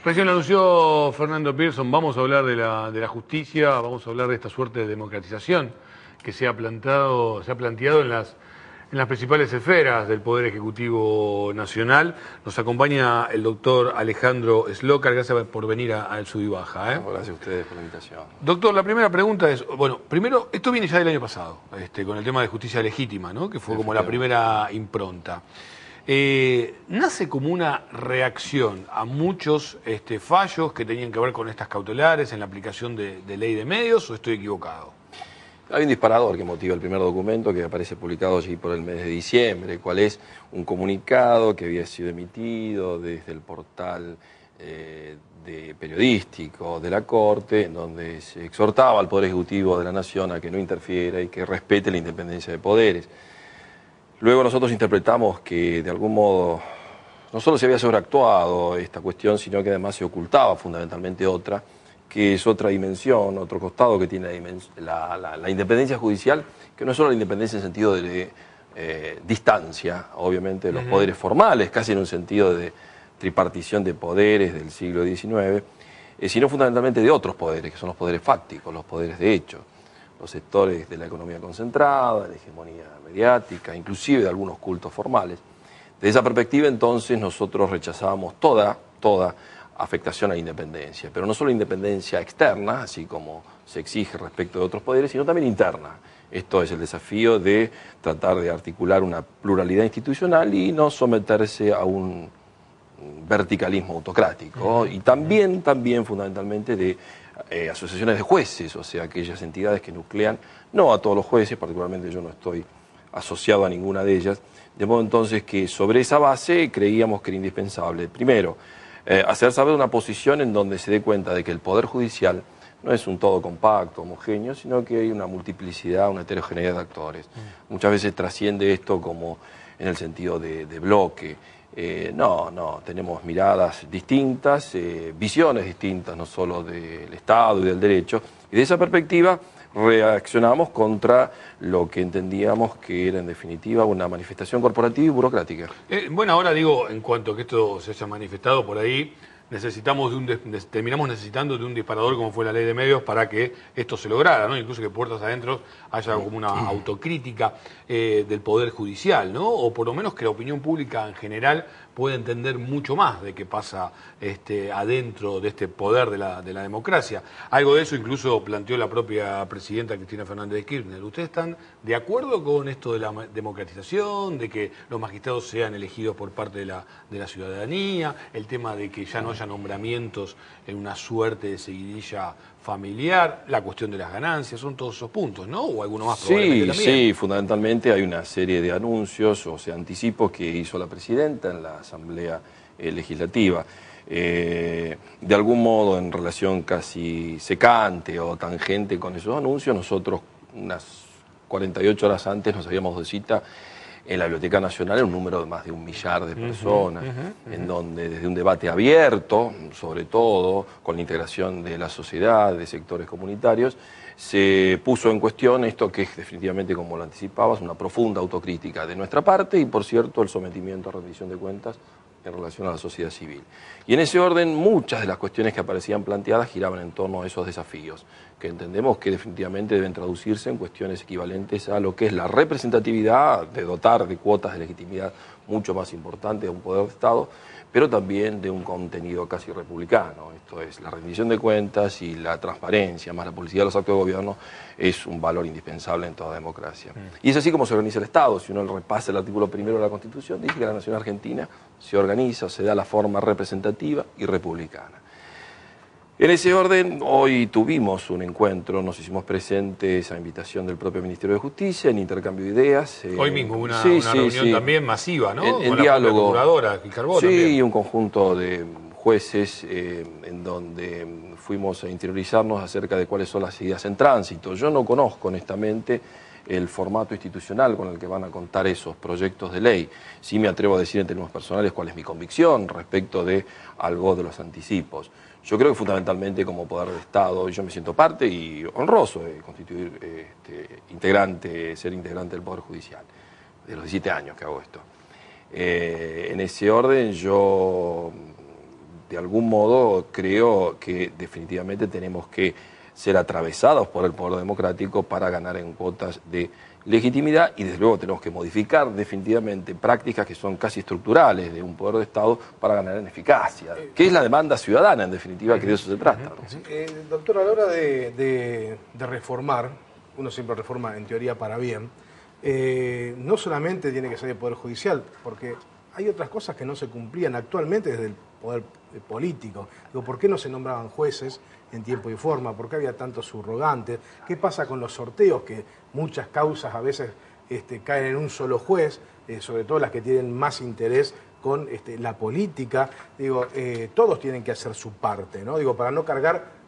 Recién lo anunció Fernando Pearson, vamos a hablar de la justicia, vamos a hablar de esta suerte de democratización que se ha planteado en las principales esferas del Poder Ejecutivo Nacional. Nos acompaña el doctor Alejandro Slokar, gracias por venir a El Sub y Baja. Gracias a ustedes por la invitación. Doctor, la primera pregunta es, bueno, primero, esto viene ya del año pasado, con el tema de justicia legítima, ¿no? Que fue como la primera impronta. Nace como una reacción a muchos fallos que tenían que ver con estas cautelares en la aplicación de ley de medios, ¿o estoy equivocado? Hay un disparador que motiva el primer documento que aparece publicado allí por el mes de diciembre, cual es un comunicado que había sido emitido desde el portal periodístico de la Corte, en donde se exhortaba al Poder Ejecutivo de la Nación a que no interfiera y que respete la independencia de poderes. Luego nosotros interpretamos que de algún modo no solo se había sobreactuado esta cuestión, sino que además se ocultaba fundamentalmente otra, que es otra dimensión, otro costado que tiene la independencia judicial, que no es solo la independencia en sentido de distancia, obviamente, de los poderes formales, casi en un sentido de tripartición de poderes del siglo XIX, sino fundamentalmente de otros poderes, que son los poderes fácticos, los poderes de hecho. Los sectores de la economía concentrada, la hegemonía mediática, inclusive de algunos cultos formales. Desde esa perspectiva, entonces, nosotros rechazábamos toda afectación a la independencia, pero no solo independencia externa, así como se exige respecto de otros poderes, sino también interna. Esto es el desafío de tratar de articular una pluralidad institucional y no someterse a un verticalismo autocrático, y también fundamentalmente de asociaciones de jueces, o sea, aquellas entidades que nuclean, no a todos los jueces, particularmente yo no estoy asociado a ninguna de ellas, de modo entonces que sobre esa base creíamos que era indispensable, primero, hacer saber una posición en donde se dé cuenta de que el Poder Judicial no es un todo compacto, homogéneo, sino que hay una multiplicidad, una heterogeneidad de actores. Muchas veces trasciende esto como en el sentido de bloque. No, tenemos miradas distintas, visiones distintas, no solo del Estado y del derecho, y de esa perspectiva reaccionamos contra lo que entendíamos que era en definitiva una manifestación corporativa y burocrática. Bueno, ahora digo, en cuanto a que esto se haya manifestado por ahí, terminamos necesitando de un disparador como fue la ley de medios para que esto se lograra, ¿no? Incluso que puertas adentro haya como una autocrítica del Poder Judicial, ¿no? O por lo menos que la opinión pública en general pueda entender mucho más de qué pasa adentro de este poder de la democracia. Algo de eso incluso planteó la propia presidenta Cristina Fernández de Kirchner. ¿Ustedes están de acuerdo con esto de la democratización, de que los magistrados sean elegidos por parte de la ciudadanía, el tema de que ya no haya nombramientos en una suerte de seguidilla familiar, la cuestión de las ganancias, son todos esos puntos, ¿no? ¿O alguno más probablemente también? Sí, fundamentalmente hay una serie de anuncios, o sea, anticipos que hizo la presidenta en la Asamblea Legislativa. De algún modo, en relación casi secante o tangente con esos anuncios, nosotros unas 48 horas antes nos habíamos dado cita en la Biblioteca Nacional en un número de más de 1 millar de personas, en donde desde un debate abierto, sobre todo con la integración de la sociedad, de sectores comunitarios, se puso en cuestión esto que es definitivamente, como lo anticipabas, una profunda autocrítica de nuestra parte y, por cierto, el sometimiento a rendición de cuentas en relación a la sociedad civil. Y en ese orden, muchas de las cuestiones que aparecían planteadas giraban en torno a esos desafíos, que entendemos que definitivamente deben traducirse en cuestiones equivalentes a lo que es la representatividad, de dotar de cuotas de legitimidad mucho más importante a un poder de Estado, pero también de un contenido casi republicano. Esto es, la rendición de cuentas y la transparencia, más la publicidad de los actos de gobierno, es un valor indispensable en toda democracia. Y es así como se organiza el Estado. Si uno repasa el artículo 1 de la Constitución, dice que la Nación Argentina se organiza, se da la forma representativa y republicana. En ese orden, hoy tuvimos un encuentro, nos hicimos presentes a invitación del propio Ministerio de Justicia, en intercambio de ideas. Hoy mismo una reunión también masiva, ¿no? En diálogo. Procuradora, Carbó, sí, un conjunto de jueces en donde fuimos a interiorizarnos acerca de cuáles son las ideas en tránsito. Yo no conozco, honestamente, el formato institucional con el que van a contar esos proyectos de ley. Sí me atrevo a decir en términos personales cuál es mi convicción respecto de algo de los anticipos. Yo creo que fundamentalmente como poder del Estado, yo me siento parte y honroso de constituir, ser integrante del Poder Judicial, de los 17 años que hago esto. En ese orden yo de algún modo creo que definitivamente tenemos que ser atravesados por el poder democrático para ganar en cuotas de legitimidad, y desde luego tenemos que modificar definitivamente prácticas que son casi estructurales de un poder de Estado para ganar en eficacia, que es la demanda ciudadana, en definitiva, que de eso se trata, ¿no? Doctor, a la hora de reformar, uno siempre reforma en teoría para bien, no solamente tiene que ser el Poder Judicial, porque hay otras cosas que no se cumplían actualmente desde el poder político. Digo, ¿por qué no se nombraban jueces en tiempo y forma? ¿Por qué había tantos subrogantes? ¿Qué pasa con los sorteos? Que muchas causas a veces caen en un solo juez, sobre todo las que tienen más interés con la política. Digo, todos tienen que hacer su parte, ¿no? Digo, para no cargar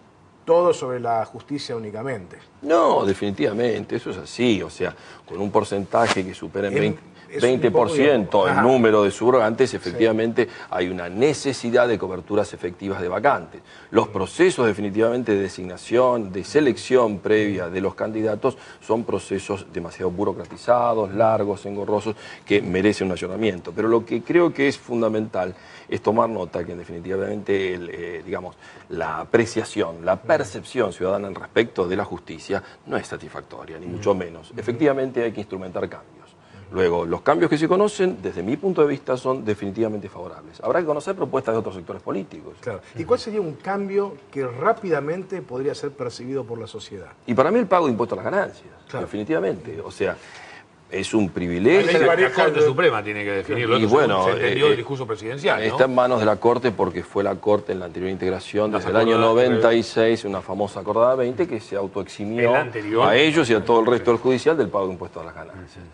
todo sobre la justicia únicamente. No, definitivamente, eso es así. O sea, con un porcentaje que supera el 20% el número de subrogantes, efectivamente hay una necesidad de coberturas efectivas de vacantes. Los procesos definitivamente de designación, de selección previa de los candidatos son procesos demasiado burocratizados, largos, engorrosos, que merecen un ayornamiento. Pero lo que creo que es fundamental es tomar nota que definitivamente digamos, la apreciación, la percepción ciudadana en respecto de la justicia no es satisfactoria, ni mucho menos. Efectivamente hay que instrumentar cambios. Luego, los cambios que se conocen, desde mi punto de vista, son definitivamente favorables. Habrá que conocer propuestas de otros sectores políticos. Claro. ¿Y cuál sería un cambio que rápidamente podría ser percibido por la sociedad? Y para mí el pago de impuestos a las ganancias, claro, definitivamente. O sea, es un privilegio. La Corte Suprema tiene que definirlo. Y bueno, se entendió el discurso presidencial, ¿no? Está en manos de la Corte, porque fue la Corte en la anterior integración, desde el año 96, una famosa acordada 20, que se autoeximió a ellos y a todo el resto del judicial del pago de impuestos a las ganancias.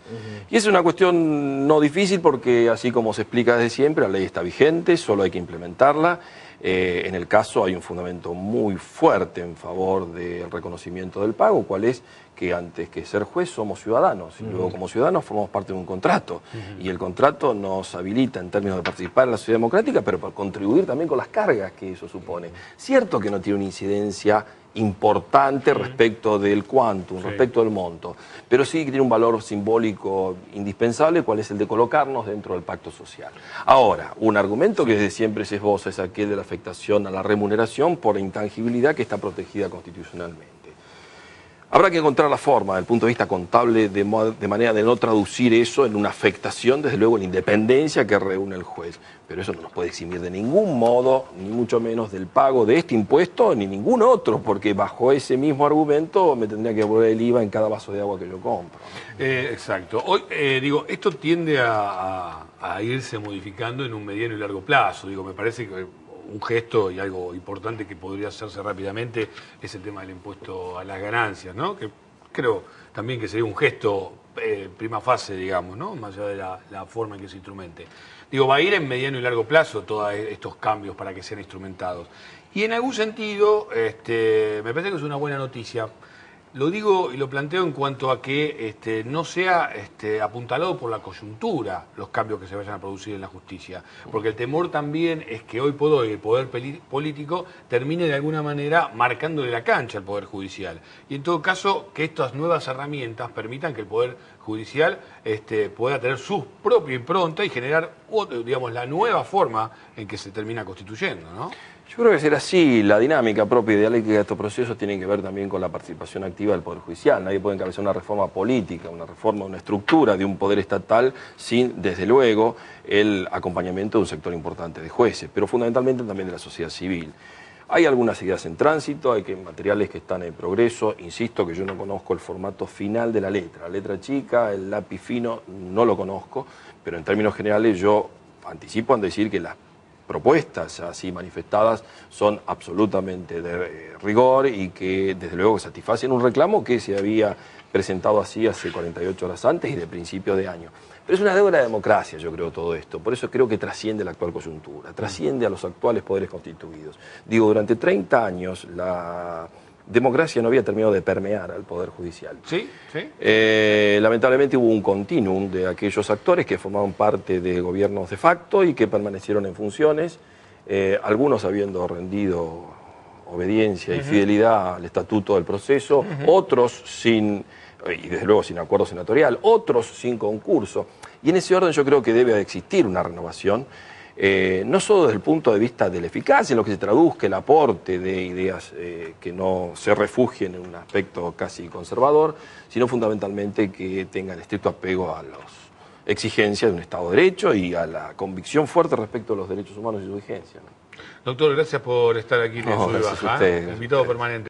Y es una cuestión no difícil, porque así como se explica desde siempre, la ley está vigente, solo hay que implementarla. En el caso hay un fundamento muy fuerte en favor del reconocimiento del pago, cuál es que antes que ser juez somos ciudadanos, y luego como ciudadanos formamos parte de un contrato, y el contrato nos habilita en términos de participar en la sociedad democrática, pero para contribuir también con las cargas que eso supone. Cierto que no tiene una incidencia importante respecto del quantum, respecto del monto, pero sí que tiene un valor simbólico indispensable, cuál es el de colocarnos dentro del pacto social. Ahora, un argumento que desde siempre se esboza es aquel de la afectación a la remuneración por intangibilidad, que está protegida constitucionalmente. Habrá que encontrar la forma, desde el punto de vista contable, de manera de no traducir eso en una afectación, desde luego, en la independencia que reúne el juez. Pero eso no nos puede eximir de ningún modo, ni mucho menos del pago de este impuesto, ni ningún otro, porque bajo ese mismo argumento me tendría que devolver el IVA en cada vaso de agua que yo compro. Exacto. Hoy, digo, esto tiende a irse modificando en un mediano y largo plazo. Digo, me parece que un gesto y algo importante que podría hacerse rápidamente es el tema del impuesto a las ganancias, ¿no? Que creo también que sería un gesto prima fase, digamos, ¿no? Más allá de la forma en que se instrumente. Digo, va a ir en mediano y largo plazo todos estos cambios para que sean instrumentados. Y en algún sentido, me parece que es una buena noticia. Lo digo y lo planteo en cuanto a que no sea apuntalado por la coyuntura los cambios que se vayan a producir en la justicia. Porque el temor también es que hoy por hoy el poder político termine de alguna manera marcándole la cancha al Poder Judicial. Y en todo caso, que estas nuevas herramientas permitan que el Poder Judicial pueda tener su propia impronta y generar, digamos, la nueva forma en que se termina constituyendo, ¿no? Yo creo que será así. La dinámica propia y dialéctica de estos procesos tiene que ver también con la participación activa del Poder Judicial. Nadie puede encabezar una reforma política, una reforma, una estructura de un poder estatal sin, desde luego, el acompañamiento de un sector importante de jueces, pero fundamentalmente también de la sociedad civil. Hay algunas ideas en tránsito, hay materiales que están en progreso. Insisto que yo no conozco el formato final de la letra chica, el lápiz fino, no lo conozco, pero en términos generales yo anticipo en decir que las propuestas así manifestadas son absolutamente de rigor y que desde luego satisfacen un reclamo que se había presentado así hace 48 horas antes y de principio de año. Pero es una deuda de la democracia, yo creo, todo esto. Por eso creo que trasciende la actual coyuntura, trasciende a los actuales poderes constituidos. Digo, durante 30 años la democracia no había terminado de permear al Poder Judicial. Sí, sí. Lamentablemente hubo un continuum de aquellos actores que formaban parte de gobiernos de facto y que permanecieron en funciones, algunos habiendo rendido obediencia y fidelidad al estatuto del proceso, otros sin, y desde luego sin acuerdo senatorial, otros sin concurso. Y en ese orden yo creo que debe existir una renovación. no solo desde el punto de vista de la eficacia, en lo que se traduzca el aporte de ideas que no se refugien en un aspecto casi conservador, sino fundamentalmente que tengan estricto apego a las exigencias de un Estado de Derecho y a la convicción fuerte respecto a los derechos humanos y su vigencia, ¿no? Doctor, gracias por estar aquí en No, Sub y gracias a Baja, ustedes. invitado permanente.